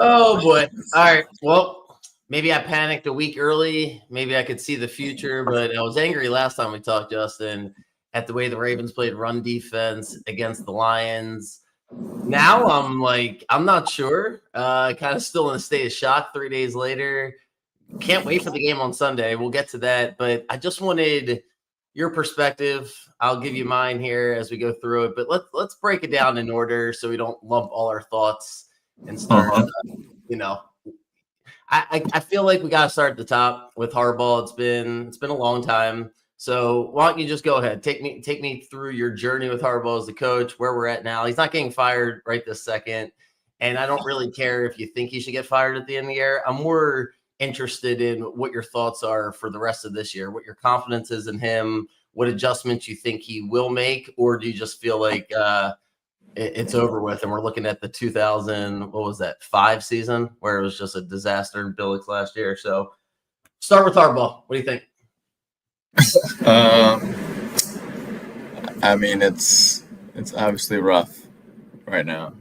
Oh boy. All right. Well, maybe I panicked a week early. Maybe I could see the future, but I was angry last time we talked, Justin, at the way the Ravens played run defense against the Lions. Now I'm like, I'm not sure. Kind of still in a state of shock 3 days later. Can't wait for the game on Sunday. We'll get to that, but I just wanted your perspective. I'll give you mine here as we go through it, but let's break it down in order so we don't lump all our thoughts and start. You know, I feel like we got to start at the top with Harbaugh. It's been a long time. So why don't you just go ahead, take me through your journey with Harbaugh as the coach, where we're at now. He's not getting fired right this second, and I don't really care if you think he should get fired at the end of the year. I'm more interested in what your thoughts are for the rest of this year, what your confidence is in him, what adjustments you think he will make, or do you just feel like it's over with and we're looking at the 5 season where it was just a disaster in Billick's last year? So start with Harbaugh. What do you think? I mean, it's obviously rough right now.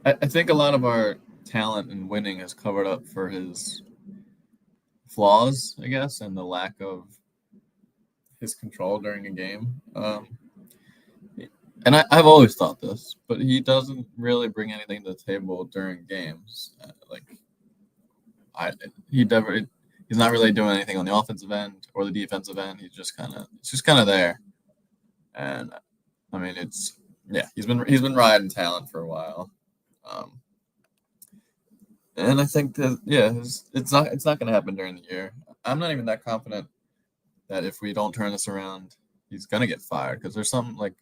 I think a lot of our talent and winning has covered up for his flaws, I guess, and the lack of his control during a game. And I've always thought this, but he doesn't really bring anything to the table during games. He's not really doing anything on the offensive end or the defensive end. He's just kind of there. And I mean, he's been riding talent for a while. And I think that it's not going to happen during the year. I'm not even that confident that if we don't turn this around, he's going to get fired, because there's something like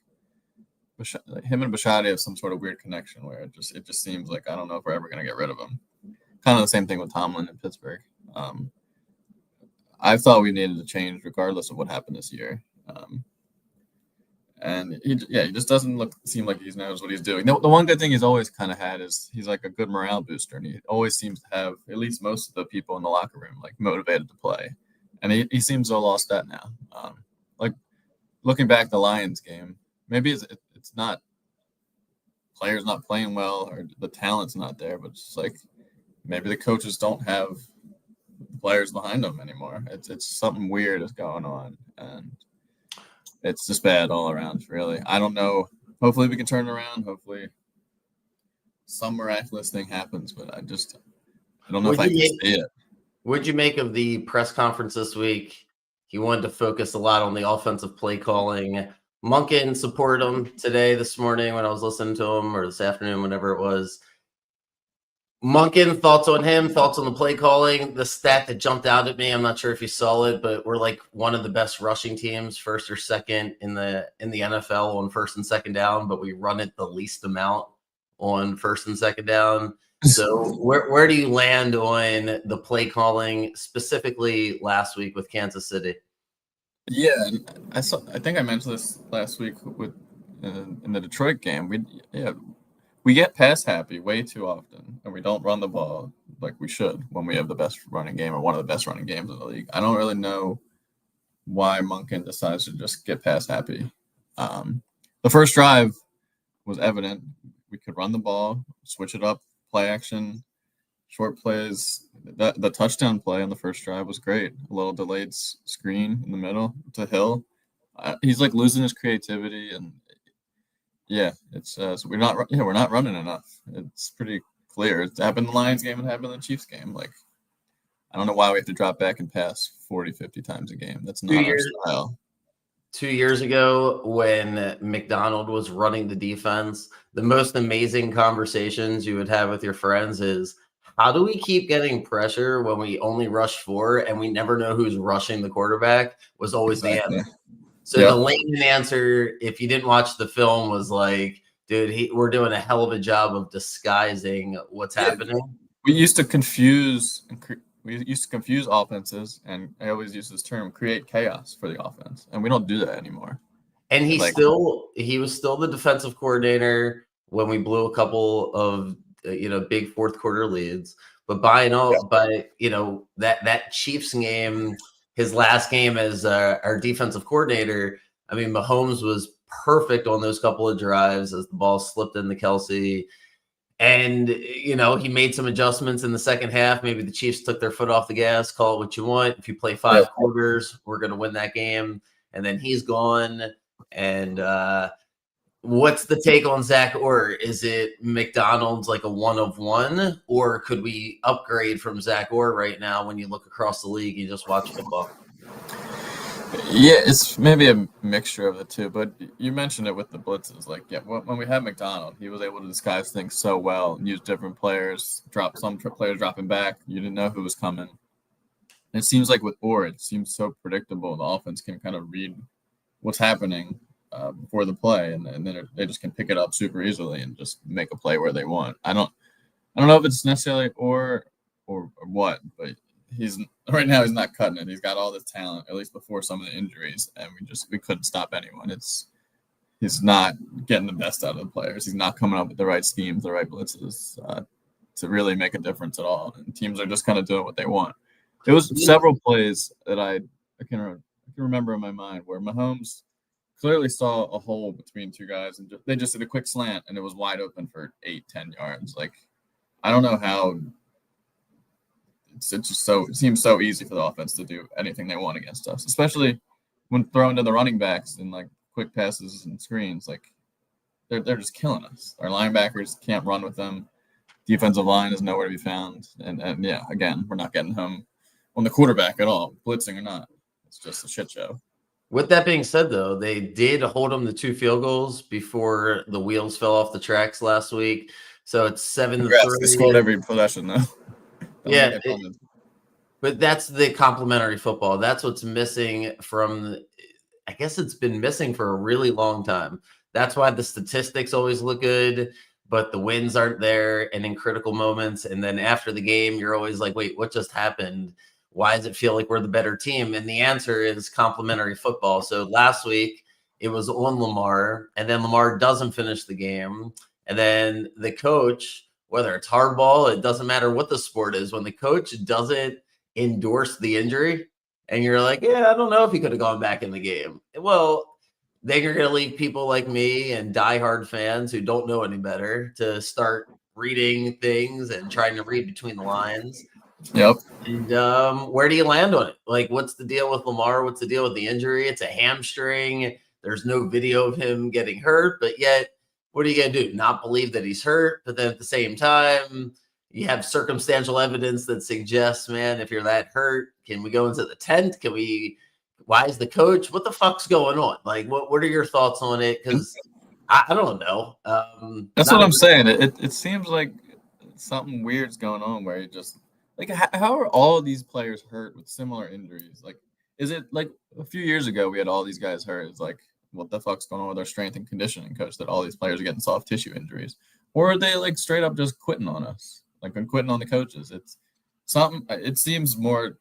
him and Bisciotti have some sort of weird connection where it just seems like, I don't know if we're ever going to get rid of him. Kind of the same thing with Tomlin in Pittsburgh. I thought we needed to change regardless of what happened this year. And he just doesn't seem like he knows what he's doing. The one good thing he's always kind of had is he's like a good morale booster, and he always seems to have at least most of the people in the locker room like motivated to play. And he seems to have lost that now. Like looking back at the Lions game, maybe it's not players not playing well or the talent's not there, but it's like maybe the coaches don't have players behind them anymore. It's something weird is going on, and it's just bad all around, really. I don't know. Hopefully we can turn it around. Hopefully some miraculous thing happens, but I don't know if I can see it. What'd you make of the press conference this week? He wanted to focus a lot on the offensive play calling. Monken supported him this morning when I was listening to him, or this afternoon, whenever it was. Monken, thoughts on him, thoughts on the play calling. The stat that jumped out at me, I'm not sure if you saw it, but we're like one of the best rushing teams, first or second in the NFL on first and second down, but we run it the least amount on first and second down. So where do you land on the play calling, specifically last week with Kansas City? Yeah, I think I mentioned this last week in the Detroit game. We get pass happy way too often, and we don't run the ball like we should when we have the best running game or one of the best running games in the league. I don't really know why Monken decides to just get pass happy. The first drive was evident. We could run the ball, switch it up, play action, short plays. The touchdown play on the first drive was great. A little delayed screen in the middle to Hill. He's like losing his creativity, and it's so we're not running enough. It's pretty clear. It happened in the Lions game and happened in the Chiefs game. Like, I don't know why we have to drop back and pass 40, 50 times a game. That's not our style. 2 years ago, when McDonald was running the defense, the most amazing conversations you would have with your friends is, how do we keep getting pressure when we only rush 4 and we never know who's rushing the quarterback? Was always the answer. So the latent answer, if you didn't watch the film, was like, dude, we're doing a hell of a job of disguising what's happening. We used to confuse offenses, and I always use this term, create chaos for the offense, and we don't do that anymore. And he was still the defensive coordinator when we blew a couple of big fourth quarter leads. But that Chiefs game, his last game as our defensive coordinator, I mean, Mahomes was perfect on those couple of drives as the ball slipped into Kelsey. And, he made some adjustments in the second half. Maybe the Chiefs took their foot off the gas, call it what you want. If you play 5 quarters, we're going to win that game. And then he's gone. And what's the take on Zach Orr? Is it McDonald's like a one of one? Or could we upgrade from Zach Orr right now when you look across the league and you just watch football? Yeah, it's maybe a mixture of the two, but you mentioned it with the blitzes. Like, yeah, when we had McDonald, he was able to disguise things so well, use different players, drop some players dropping back. You didn't know who was coming. And it seems like with Orr, it seems so predictable. The offense can kind of read what's happening before the play, and then they just can pick it up super easily and just make a play where they want. I don't know if it's necessarily or what, but he's right now he's not cutting it. He's got all this talent, at least before some of the injuries, and we couldn't stop anyone. He's not getting the best out of the players. He's not coming up with the right schemes, the right blitzes to really make a difference at all. And teams are just kind of doing what they want. There was several plays that I can remember in my mind where Mahomes clearly saw a hole between two guys, and they just did a quick slant, and it was wide open for 8-10 yards. Like, I don't know how. It seems so easy for the offense to do anything they want against us, especially when thrown to the running backs and like quick passes and screens. Like, they're just killing us. Our linebackers can't run with them. Defensive line is nowhere to be found. And yeah, again, we're not getting home on the quarterback at all, blitzing or not. It's just a shit show. With that being said, though, they did hold them to 2 field goals before the wheels fell off the tracks last week. So it's 7-3. They scored every possession, though. Yeah, but that's the complementary football. That's what's missing from – I guess it's been missing for a really long time. That's why the statistics always look good, but the wins aren't there and in critical moments. And then after the game, you're always like, wait, what just happened? Why does it feel like we're the better team? And the answer is complementary football. So last week it was on Lamar, and then Lamar doesn't finish the game. And then the coach, whether it's hardball, it doesn't matter what the sport is, when the coach doesn't endorse the injury and you're like, yeah, I don't know if he could have gone back in the game. Well, then you're going to leave people like me and diehard fans who don't know any better to start reading things and trying to read between the lines. Yep. And where do you land on it? Like, what's the deal with Lamar? What's the deal with the injury? It's a hamstring. There's no video of him getting hurt, but yet, what are you going to do? Not believe that he's hurt, but then at the same time, you have circumstantial evidence that suggests, man, if you're that hurt, can we go into the tent? Why is the coach? What the fuck's going on? Like, what are your thoughts on it? Because I don't know. That's what I'm saying. It seems like something weird's going on where you just like, how are all of these players hurt with similar injuries? Like, is it like a few years ago we had all these guys hurt? It's like, what the fuck's going on with our strength and conditioning coach that all these players are getting soft tissue injuries? Or are they like straight up just quitting on us? Like, I'm quitting on the coaches. It's something. It seems more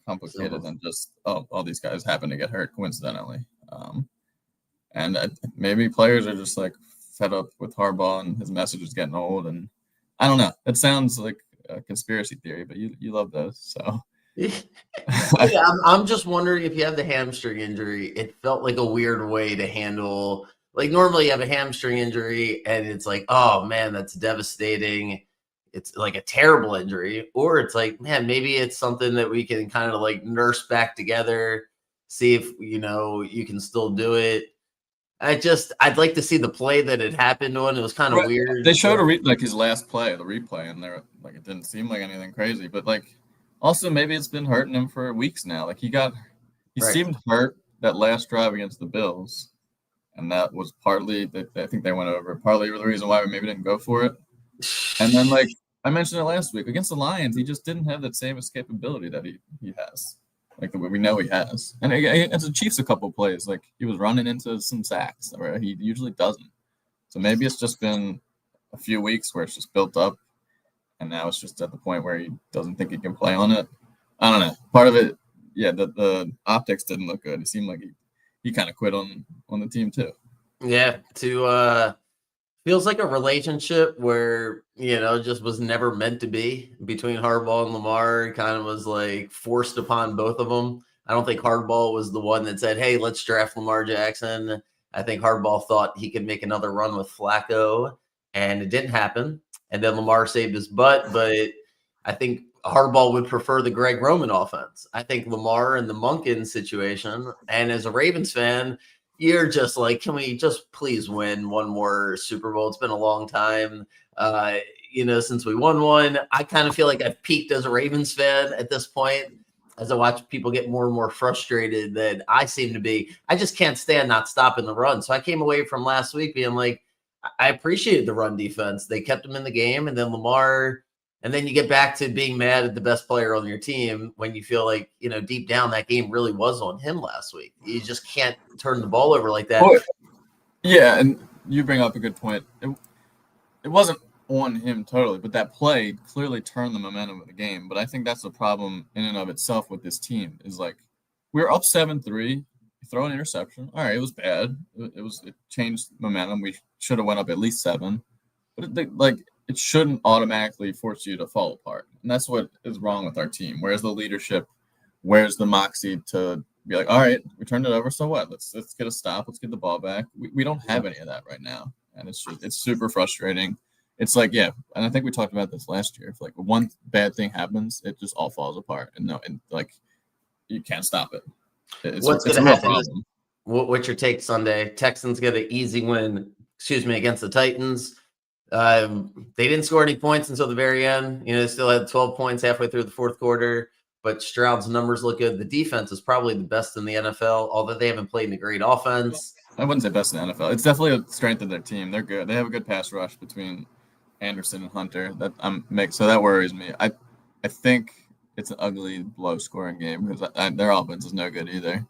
complicated than just all these guys happen to get hurt coincidentally. And maybe players are just like fed up with Harbaugh and his message is getting old. And I don't know. It sounds like a conspiracy theory, but you love those. So yeah, I'm just wondering if you have the hamstring injury, it felt like a weird way to handle. Like, normally you have a hamstring injury and it's like, oh man, that's devastating. It's like a terrible injury. Or it's like, man, maybe it's something that we can kind of like nurse back together, see if, you can still do it. I'd like to see the play that it happened on. It was kind of weird. They showed like his last play, the replay, and they're like, it didn't seem like anything crazy, but like, also maybe it's been hurting him for weeks now. Like, he seemed hurt that last drive against the Bills, and that was partly I think they went over partly the reason why we maybe didn't go for it. And then, like I mentioned it last week, against the Lions, he just didn't have that same escapability that he has. Like, we know he has. And against the Chiefs, a couple of plays, like, he was running into some sacks where he usually doesn't. So maybe it's just been a few weeks where it's just built up, and now it's just at the point where he doesn't think he can play on it. I don't know. Part of it, yeah, the optics didn't look good. It seemed like he kind of quit on the team too. Yeah, feels like a relationship where, just was never meant to be between Harbaugh and Lamar. It kind of was like forced upon both of them. I don't think Harbaugh was the one that said, hey, let's draft Lamar Jackson. I think Harbaugh thought he could make another run with Flacco, and it didn't happen. and then Lamar saved his butt. But I think Harbaugh would prefer the Greg Roman offense. I think Lamar in the Monken situation, and as a Ravens fan, you're just like, can we just please win one more Super Bowl? It's been a long time, since we won one. I kind of feel like I've peaked as a Ravens fan at this point. As I watch people get more and more frustrated that I seem to be, I just can't stand not stopping the run. So I came away from last week being like, I appreciated the run defense. They kept him in the game, and then Lamar, and then you get back to being mad at the best player on your team when you feel like, deep down that game really was on him last week. You just can't turn the ball over like that. Well, yeah, and you bring up a good point. It wasn't on him totally, but that play clearly turned the momentum of the game. But I think that's the problem in and of itself with this team is like we're up 7-3, throw an interception. All right, it was bad. It changed momentum. We should have went up at least 7, but it shouldn't automatically force you to fall apart. And that's what is wrong with our team. Where's the leadership? Where's the moxie to be like, all right, we turned it over, so what? Let's get a stop. Let's get the ball back. We don't have any of that right now, and it's super frustrating. It's like, yeah, and I think we talked about this last year. If like one bad thing happens, it just all falls apart, and you can't stop it. It's a real problem. What's your take Sunday? Texans get an easy win, against the Titans. They didn't score any points until the very end. They still had 12 points halfway through the fourth quarter, but Stroud's numbers look good. The defense is probably the best in the NFL, although they haven't played a great offense. I wouldn't say best in the NFL. It's definitely a strength of their team. They're good. They have a good pass rush between Anderson and Hunter. So that worries me. I think it's an ugly, low-scoring game because their offense is no good either.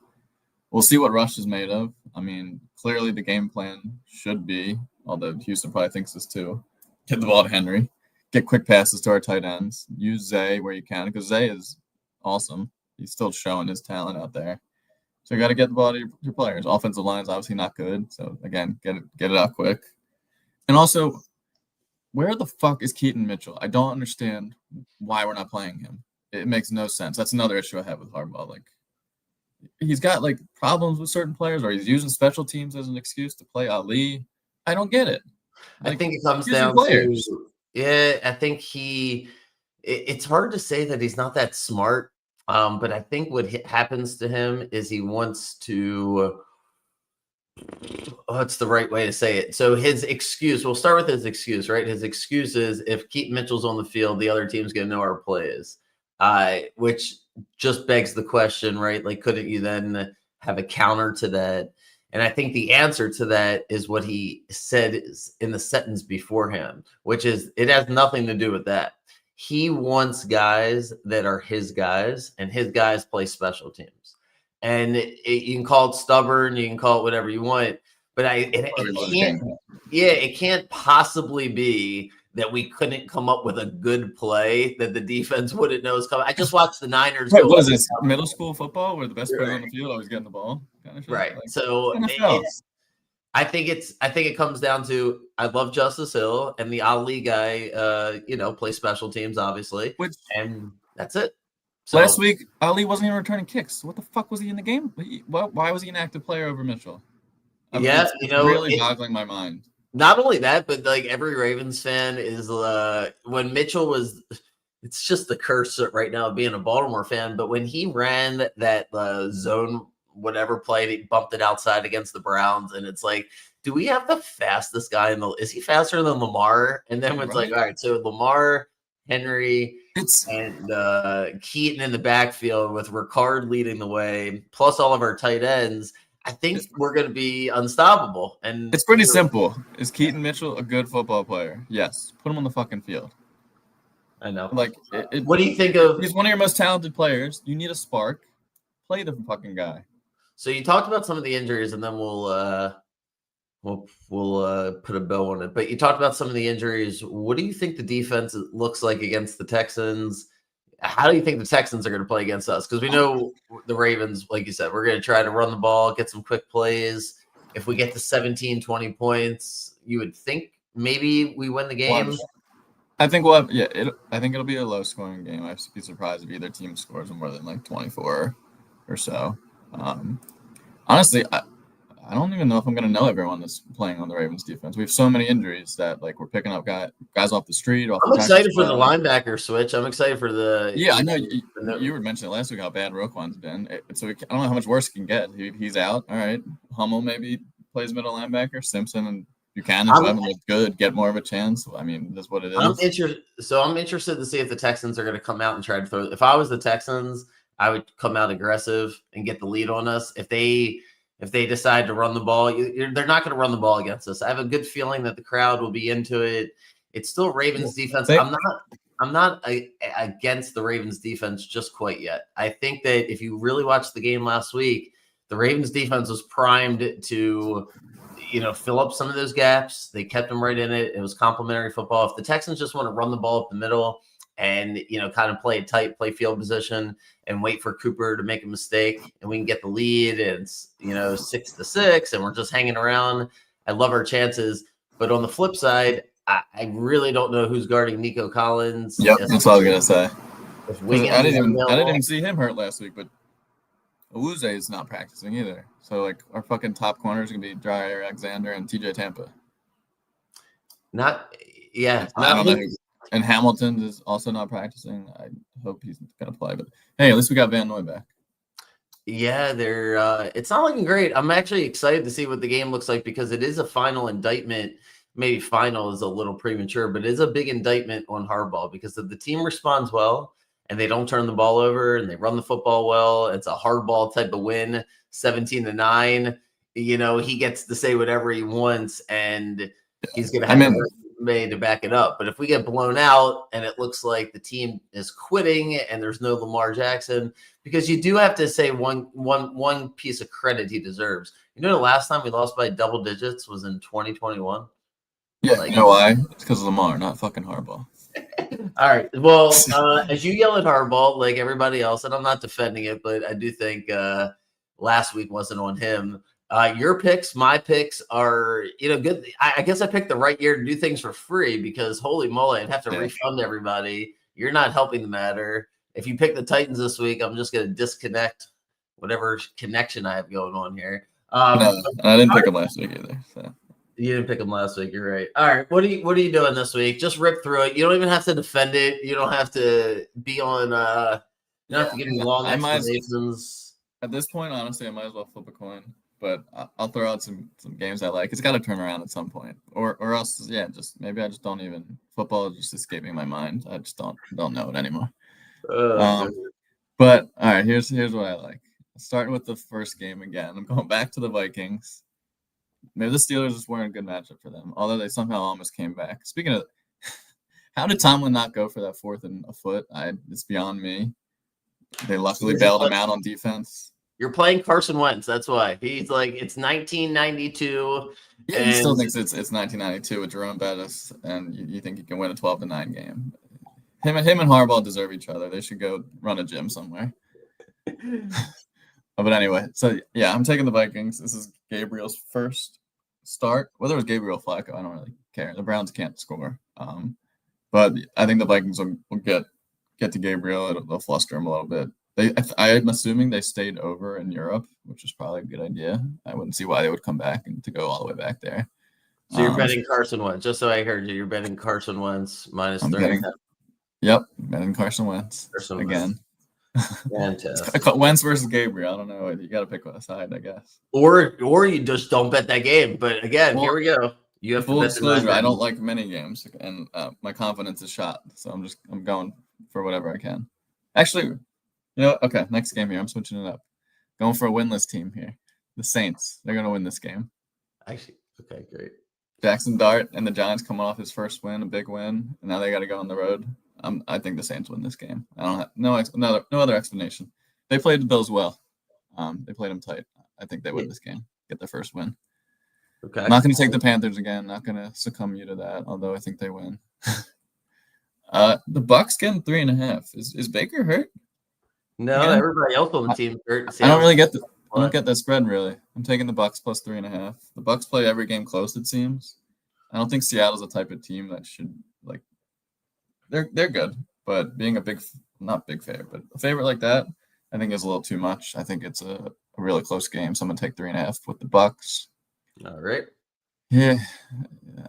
We'll see what Rush is made of. I mean, clearly the game plan should be, although Houston probably thinks this too, get the ball to Henry, get quick passes to our tight ends, use Zay where you can because Zay is awesome. He's still showing his talent out there. So you got to get the ball to your players. Offensive line is obviously not good. So, again, get it out quick. And also, where the fuck is Keaton Mitchell? I don't understand why we're not playing him. It makes no sense. That's another issue I have with Harbaugh. Like, he's got, problems with certain players, or he's using special teams as an excuse to play Ali. I don't get it. I think it comes down to I think it's hard to say that he's not that smart. But I think what happens to him is he wants to what's the right way to say it? So his excuse, we'll start with his excuse, right? His excuse is if Keaton Mitchell's on the field, the other team's going to know our play is, which just begs the question, right? Like, couldn't you then have a counter to that? And I think the answer to that is what he said in the sentence beforehand, which is it has nothing to do with that. He wants guys that are his guys, and his guys play special teams. And you can call it stubborn, you can call it whatever you want, but it can't possibly be that we couldn't come up with a good play that the defense wouldn't know is coming. I just watched the Niners. What was this, middle school football where the best player on the field always getting the ball? Kind of right. So I think it comes down to I love Justice Hill and the Ali guy, play special teams, obviously. And that's it. So, last week, Ali wasn't even returning kicks. What the fuck was he in the game? Why was he an active player over Mitchell? It's really boggling my mind. Not only that, but every Ravens fan is when Mitchell was. It's just the curse right now of being a Baltimore fan. But when he ran that zone whatever play, he bumped it outside against the Browns, and it's like, do we have the fastest guy is he faster than Lamar? And then it's like, all right, so Lamar, Henry, and Keaton in the backfield with Ricard leading the way, plus all of our tight ends. I think we're going to be unstoppable. And it's pretty simple. Is Keaton Mitchell a good football player? Yes. Put him on the fucking field. I know. What do you think of? He's one of your most talented players. You need a spark. Play the fucking guy. So you talked about some of the injuries, and then we'll put a bow on it. But you talked about some of the injuries. What do you think the defense looks like against the Texans? How do you think the Texans are going to play against us? Because we know the Ravens, like you said, we're going to try to run the ball, get some quick plays. If we get to 17, 20 points, you would think maybe we win the game. I think we'll have, I think it'll be a low-scoring game. I'd be surprised if either team scores more than 24 or so. Honestly, I don't even know if I'm gonna know everyone that's playing on the Ravens defense. We have so many injuries that like we're picking up guys off the street. I'm excited for the linebacker switch. I'm excited for the. Yeah, I know you were mentioning last week how bad Roquan's been. So I don't know how much worse it can get. He's out. All right, Hummel maybe plays middle linebacker. Simpson and Buchanan, who haven't looked good, get more of a chance. I mean, that's what it is. I'm interested to see if the Texans are going to come out and try to throw. If I was the Texans, I would come out aggressive and get the lead on us. If they decide to run the ball, they're not going to run the ball against us. I have a good feeling that the crowd will be into it. It's still Ravens defense. I'm not against the Ravens defense just quite yet. I think that if you really watched the game last week, the Ravens defense was primed to, fill up some of those gaps. They kept them right in it. It was complimentary football. If the Texans just want to run the ball up the middle and, kind of play it tight, play field position and wait for Cooper to make a mistake and we can get the lead and it's, 6-6 and we're just hanging around, I love our chances. But on the flip side, I really don't know who's guarding Nico Collins. Yep, that's what I was gonna say. I didn't even see him hurt last week, but Awuzie is not practicing either. So like our fucking top corners are gonna be Jair Alexander and TJ Tampa. I don't know. And Hamilton is also not practicing. I hope he's gonna play. But hey, at least we got Van Noy back. Yeah, it's not looking great. I'm actually excited to see what the game looks like because it is a final indictment. Maybe final is a little premature, but it is a big indictment on Harbaugh because if the team responds well and they don't turn the ball over and they run the football well, it's a hardball type of win, 17-9. He gets to say whatever he wants and he's going to have to back it up. But if we get blown out and it looks like the team is quitting and there's no Lamar Jackson, because you do have to say one piece of credit he deserves. The last time we lost by double digits was in 2021. Yeah, you know why? It's because of Lamar, not fucking Harbaugh. All right. Well, as you yell at Harbaugh, like everybody else, and I'm not defending it, but I do think last week wasn't on him. Your picks, my picks are, good. I guess I picked the right year to do things for free because holy moly, I'd have to refund everybody. You're not helping the matter. If you pick the Titans this week, I'm just going to disconnect whatever connection I have going on here. No, I didn't pick them last week either. So. You didn't pick them last week. You're right. All right. What are you doing this week? Just rip through it. You don't even have to defend it. You don't have to be on. You don't have to give me long explanations. At this point, honestly, I might as well flip a coin. But I'll throw out some games I like. It's got to turn around at some point, or else, just maybe I just don't even. Football is just escaping my mind. I just don't know it anymore. But all right, here's what I like. Starting with the first game again. I'm going back to the Vikings. Maybe the Steelers just weren't a good matchup for them, although they somehow almost came back. Speaking of, how did Tomlin not go for that 4th and a foot? It's beyond me. They luckily bailed him out on defense. You're playing Carson Wentz. That's why. He's like, it's 1992. Yeah, he still thinks it's 1992 with Jerome Bettis, and you think he can win a 12-9 game. Him and Harbaugh deserve each other. They should go run a gym somewhere. But anyway, so yeah, I'm taking the Vikings. This is Gabriel's first start. Whether it was Gabriel Flacco, I don't really care. The Browns can't score. But I think the Vikings will get to Gabriel. They'll fluster him a little bit. I'm assuming they stayed over in Europe, which is probably a good idea. I wouldn't see why they would come back and to go all the way back there. So you're betting Carson Wentz. Just so I heard you, you're betting Carson Wentz minus 30. Yep, betting Carson Wentz again. Fantastic. Wentz versus Gabriel. I don't know. You got to pick a side, I guess. Or you just don't bet that game. But again, here we go. You have full disclosure. I don't like many games, and my confidence is shot. So I'm going for whatever I can. Actually, okay. Next game here. I'm switching it up. Going for a winless team here. The Saints. They're going to win this game. Actually, okay, great. Jackson Dart and the Giants coming off his first win, a big win, and now they got to go on the road. I think the Saints win this game. I don't have no other explanation. They played the Bills well. They played them tight. I think they win this game. Get their first win. Okay. I'm not going to take the Panthers again. Not going to succumb you to that. Although I think they win. The Bucs getting 3.5. Is Baker hurt? No, again? Everybody else on the team hurt. I don't really get I don't get that spread really. I'm taking the Bucs plus 3.5. The Bucs play every game close. It seems. I don't think Seattle's the type of team that should like. They're good, but being not big favorite, but a favorite like that, I think is a little too much. I think it's a a really close game. So I'm gonna take 3.5 with the Bucks. All right. Yeah,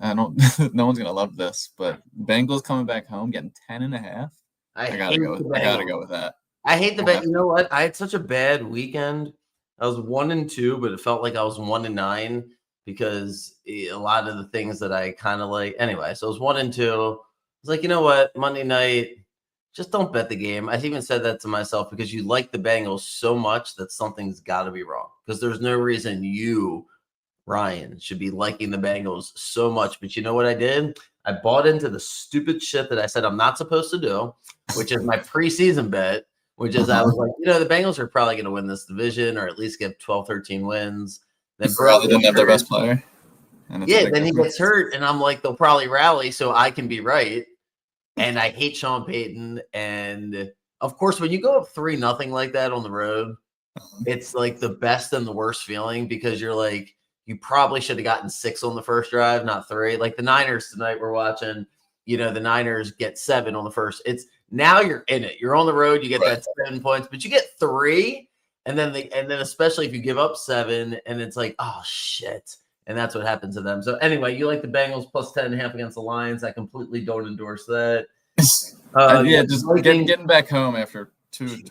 I don't. No one's gonna love this, but Bengals coming back home getting 10.5. I gotta hate go. the I gotta Bengals. go with that. I hate the I'll have Bengals. You know what? I had such a bad weekend. I was 1-2, but it felt like I was 1-9 because a lot of the things that I kind of like. Anyway, so I was 1-2. I was like, you know what? Monday night, just don't bet the game. I even said that to myself because you like the Bengals so much that something's got to be wrong because there's no reason you, Ryan, should be liking the Bengals so much. But you know what I did? I bought into the stupid shit that I said I'm not supposed to do, which is my preseason bet, which is I was like, the Bengals are probably going to win this division or at least get 12, 13 wins. Then Burrow didn't have their best player. Yeah, then he gets hurt, and I'm like, they'll probably rally so I can be right. And I hate Sean Payton. And of course, when you go up 3-0 like that on the road, it's like the best and the worst feeling because you're like, you probably should have gotten 6 on the first drive, not 3. Like the Niners tonight, we're watching, the Niners get 7 on the first. It's now you're in it. You're on the road, you get that 7 points, but you get 3, and then especially if you give up 7, and it's like, oh shit. And that's what happened to them. So anyway, you like the Bengals plus 10.5 against the Lions. I completely don't endorse that. Just getting back home after 2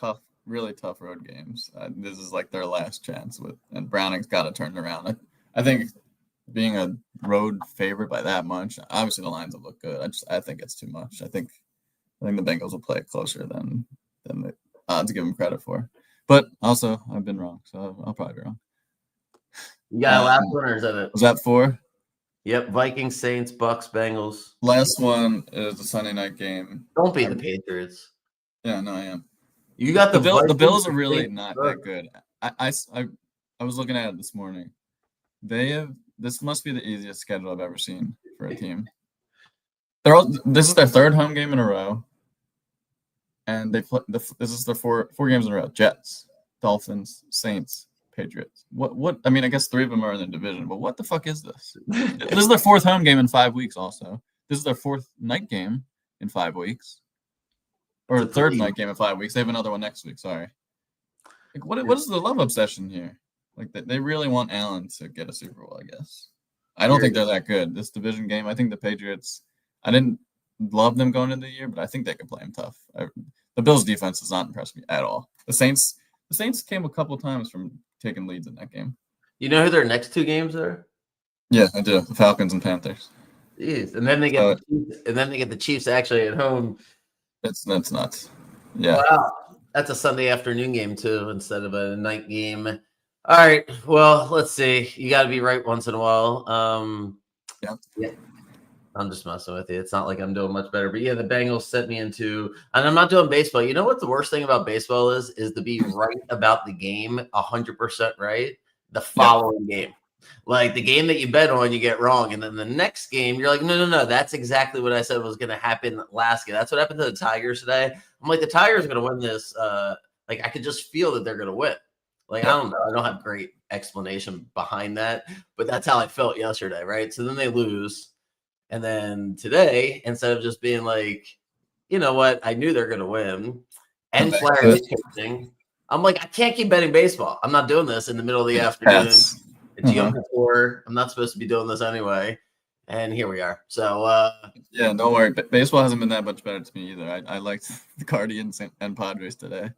really tough road games. This is like their last chance and Browning's got to turn it around. I think being a road favorite by that much, obviously the Lions will look good. I think it's too much. I think the Bengals will play it closer than the odds give them credit for. But also, I've been wrong, so I'll probably be wrong. You got a last one, or is that it? Was that 4? Yep, Vikings, Saints, Bucks, Bengals. Last one is the Sunday night game. Don't be the Patriots. Yeah, no, I am. You got the Bills are really not that good. I was looking at it this morning. This must be the easiest schedule I've ever seen for a team. This is their 3rd home game in a row, and they play. This is their 4 games in a row: Jets, Dolphins, Saints, Patriots. What? I mean, I guess 3 of them are in the division, but what the fuck is this? This is their 4th home game in 5 weeks. Also, this is their 4th night game in 5 weeks, or 3rd night game in 5 weeks. They have another one next week. Sorry. Like, what is the love obsession here? Like they really want Allen to get a Super Bowl, I guess. I don't think they're that good. This division game, I think the Patriots, I didn't love them going into the year, but I think they can play them tough. The Bills' defense does not impress me at all. The Saints came a couple times from taking leads in that game. You know who their next 2 games are? Yeah, I do. The Falcons and Panthers. Jeez. And then they get the Chiefs actually at home. That's nuts. Yeah. Wow. That's a Sunday afternoon game too, instead of a night game. All right. Well, let's see. You got to be right once in a while. Yeah. I'm just messing with you. It's not like I'm doing much better. But yeah, the Bengals set me into, and I'm not doing baseball. You know what the worst thing about baseball is to be right about the game 100% right the following game. Like the game that you bet on, you get wrong. And then the next game, you're like, no. That's exactly what I said was going to happen last game. That's what happened to the Tigers today. I'm like, the Tigers are going to win this. Like I could just feel that they're going to win. Like, I don't know. I don't have great explanation behind that, but that's how I felt yesterday, right? So then they lose. And then today, instead of just being like, you know what, I knew they're going to win, and Flaherty's coaching, I'm like, I can't keep betting baseball. I'm not doing this in the middle of the afternoon. It's Yom Kippur. I'm not supposed to be doing this anyway. And here we are. So, yeah, don't worry. Baseball hasn't been that much better to me either. I liked the Guardians and Padres today.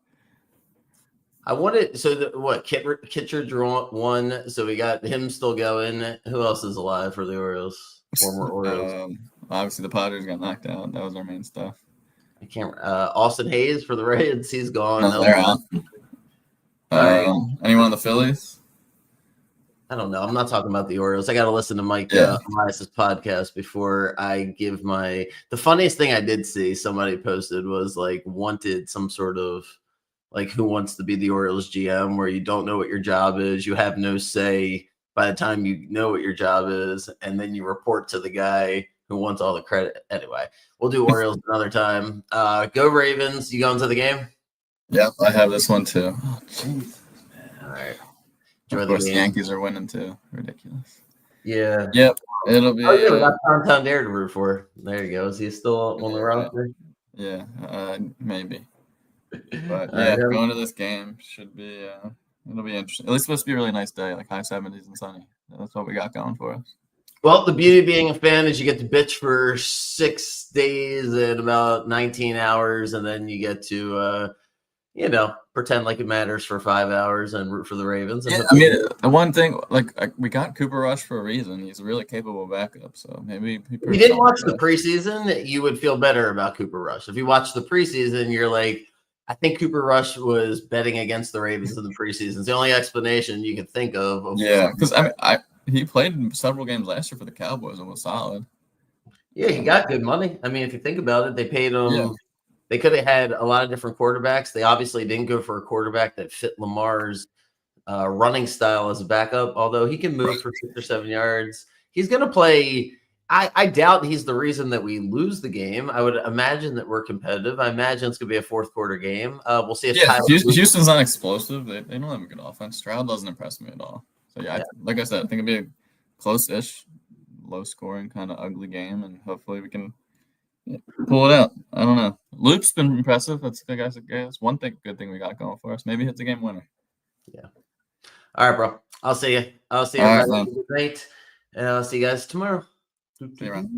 I wanted Kitcher won, so we got him still going. Who else is alive for the Orioles? Former Orioles. Obviously, the Padres got knocked out. That was our main stuff. I can't. Austin Hayes for the Reds. He's gone. No, they're out. Anyone on the Phillies? I don't know. I'm not talking about the Orioles. I got to listen to Mike Elias's podcast before I give my. The funniest thing I did see somebody posted was like wanted some sort of like who wants to be the Orioles GM, where you don't know what your job is, you have no say by the time you know what your job is, and then you report to the guy who wants all the credit. Anyway, we'll do Orioles another time. Go Ravens. You going to the game? Yep, I have this one too. Oh, jeez. All right. Of course, the Yankees are winning too. Ridiculous. Yeah. Yep. It'll be. Oh, yeah, we got Tom there to root for. There you go. Is he still on the roster? Yeah, maybe. But yeah, going to this game should be It'll be interesting. At least it's supposed to be a really nice day, like high 70s and sunny. That's what we got going for us. Well, the beauty of being a fan is you get to bitch for 6 days and about 19 hours, and then you get to, pretend like it matters for 5 hours and root for the Ravens. Yeah, I mean, the one thing, like we got Cooper Rush for a reason. He's a really capable backup, so maybe if you didn't watch the preseason, you would feel better about Cooper Rush. If you watch the preseason, you're like, I think Cooper Rush was betting against the Ravens in the preseason. It's the only explanation you could think of. Yeah, because he played several games last year for the Cowboys and was solid. Yeah, he got good money. I mean, if you think about it, they paid him. Yeah. They could have had a lot of different quarterbacks. They obviously didn't go for a quarterback that fit Lamar's running style as a backup, although he can move for 6 or 7 yards. He's going to play. I doubt he's the reason that we lose the game. I would imagine that we're competitive. I imagine it's going to be a fourth quarter game. We'll see if Houston's not explosive. They don't have a good offense. Stroud doesn't impress me at all. So, yeah. Like I said, I think it'll be a close-ish, low-scoring, kind of ugly game, and hopefully we can pull it out. I don't know. Loop's been impressive. That's one good thing we got going for us. Maybe hit the game winner. Yeah. All right, bro. I'll see you. I'll see you. Good night. And I'll see you guys tomorrow. See you around.